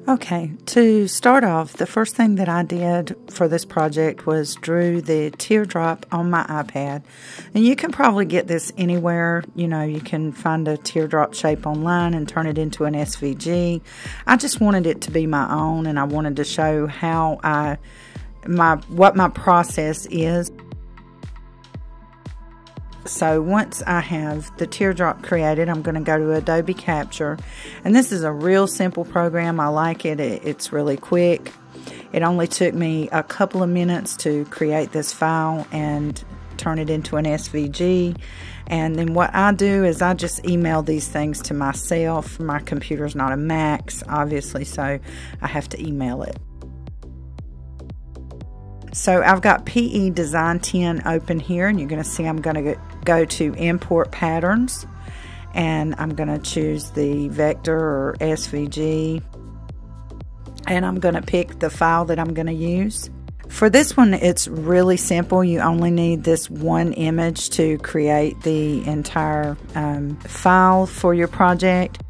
Okay, to start off, the first thing that I did for this project was drew the teardrop on my iPad. And you can probably get this anywhere. You know, you can find a teardrop shape online and turn it into an SVG. I just wanted it to be my own, and I wanted to show how what my process is. So once I have the teardrop created, I'm going to go to Adobe Capture. And this is a real simple program. I like it. It's really quick. It only took me a couple of minutes to create this file and turn it into an SVG. And then what I do is I just email these things to myself. My computer's not a Mac, obviously, so I have to email it. So I've got PE Design 10 open here, and you're going to see I'm going to go to Import Patterns, and I'm going to choose the vector or SVG, and I'm going to pick the file that I'm going to use. For this one, it's really simple. You only need this one image to create the entire file for your project.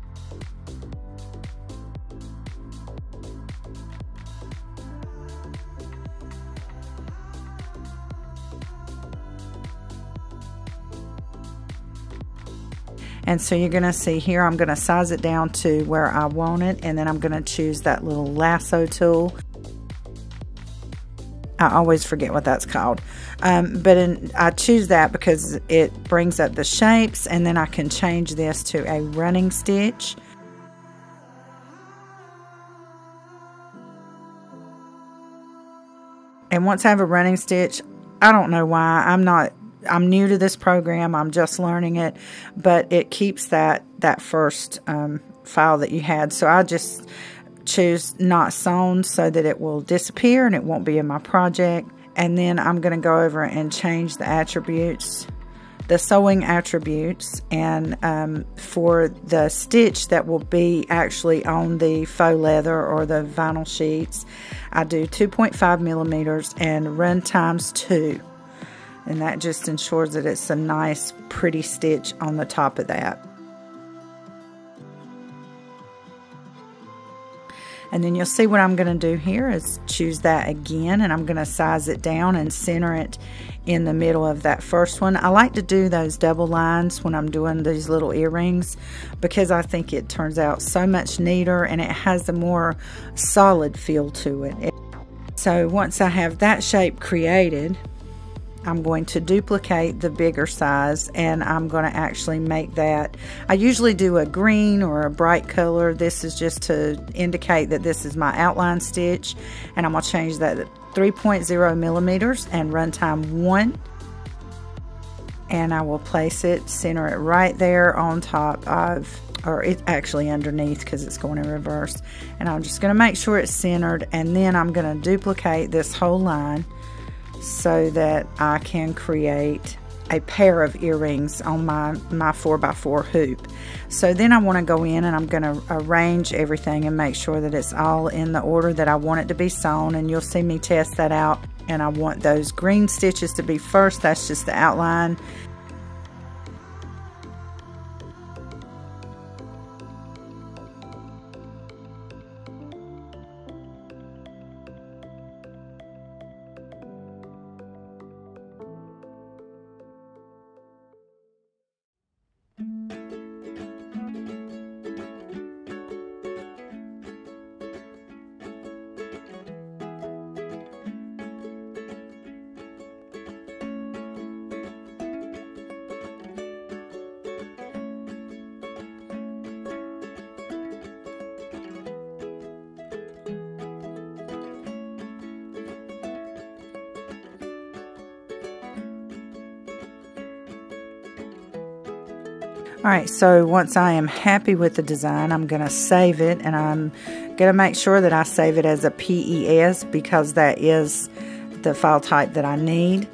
And so you're going to see here, I'm going to size it down to where I want it, and then I'm going to choose that little lasso tool. I always forget what that's called. I choose that because it brings up the shapes, and then I can change this to a running stitch. And once I have a running stitch, I don't know why, I'm new to this program, I'm just learning it, but it keeps that first file that you had. So I just choose not sewn so that it will disappear and it won't be in my project. And then I'm going to go over and change the attributes, the sewing attributes, and for the stitch that will be actually on the faux leather or the vinyl sheets, I do 2.5 millimeters and run times 2. And that just ensures that it's a nice, pretty stitch on the top of that. And then you'll see what I'm going to do here is choose that again, and I'm going to size it down and center it in the middle of that first one. I like to do those double lines when I'm doing these little earrings because I think it turns out so much neater and it has a more solid feel to it. So once I have that shape created, I'm going to duplicate the bigger size, and I'm going to actually make that. I usually do a green or a bright color. This is just to indicate that this is my outline stitch, and I'm going to change that to 3.0 millimeters and run time 1. And I will place it, center it right there on top of, or it's actually underneath because it's going in reverse. And I'm just going to make sure it's centered, and then I'm going to duplicate this whole line so that I can create a pair of earrings on my 4x4 hoop. So then I want to go in and I'm going to arrange everything and make sure that it's all in the order that I want it to be sewn, and you'll see me test that out. And I want those green stitches to be first. That's just the outline. Alright, so once I am happy with the design, I'm going to save it, and I'm going to make sure that I save it as a PES because that is the file type that I need.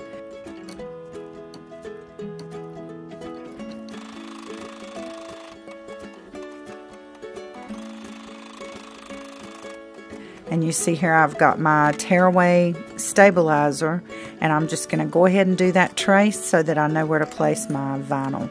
And you see here I've got my tearaway stabilizer, and I'm just going to go ahead and do that trace so that I know where to place my vinyl.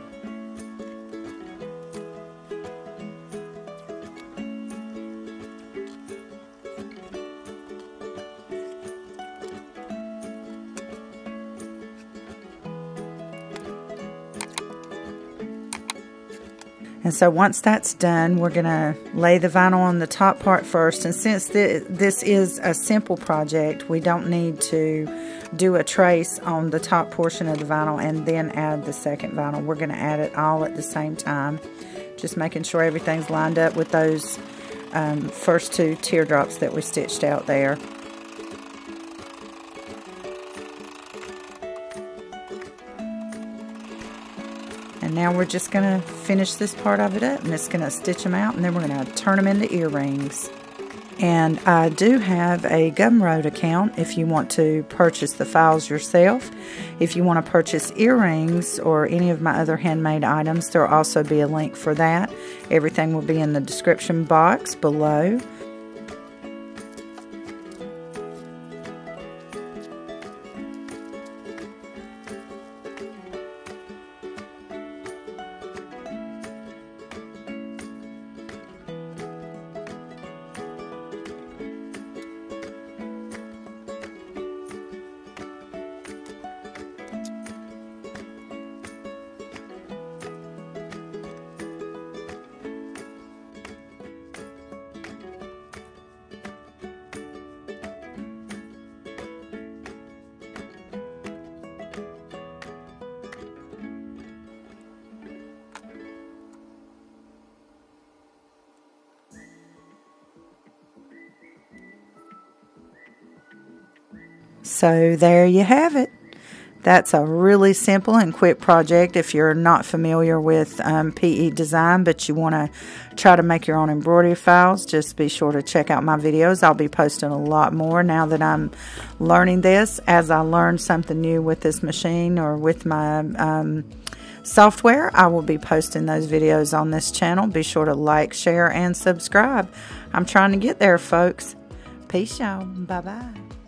And so once that's done, we're going to lay the vinyl on the top part first. And since this is a simple project, we don't need to do a trace on the top portion of the vinyl and then add the second vinyl. We're going to add it all at the same time, just making sure everything's lined up with those first two teardrops that we stitched out there. And now we're just going to finish this part of it up, and it's going to stitch them out, and then we're going to turn them into earrings. And I do have a Gumroad account if you want to purchase the files yourself. If you want to purchase earrings or any of my other handmade items, there will also be a link for that. Everything will be in the description box below. So there you have it. That's a really simple and quick project if you're not familiar with PE design, but you want to try to make your own embroidery files. Just be sure to check out my videos. I'll be posting a lot more now that I'm learning this. As I learn something new with this machine or with my software, I will be posting those videos on this channel. Be sure to like, share, and subscribe. I'm trying to get there, folks. Peace, y'all. Bye-bye.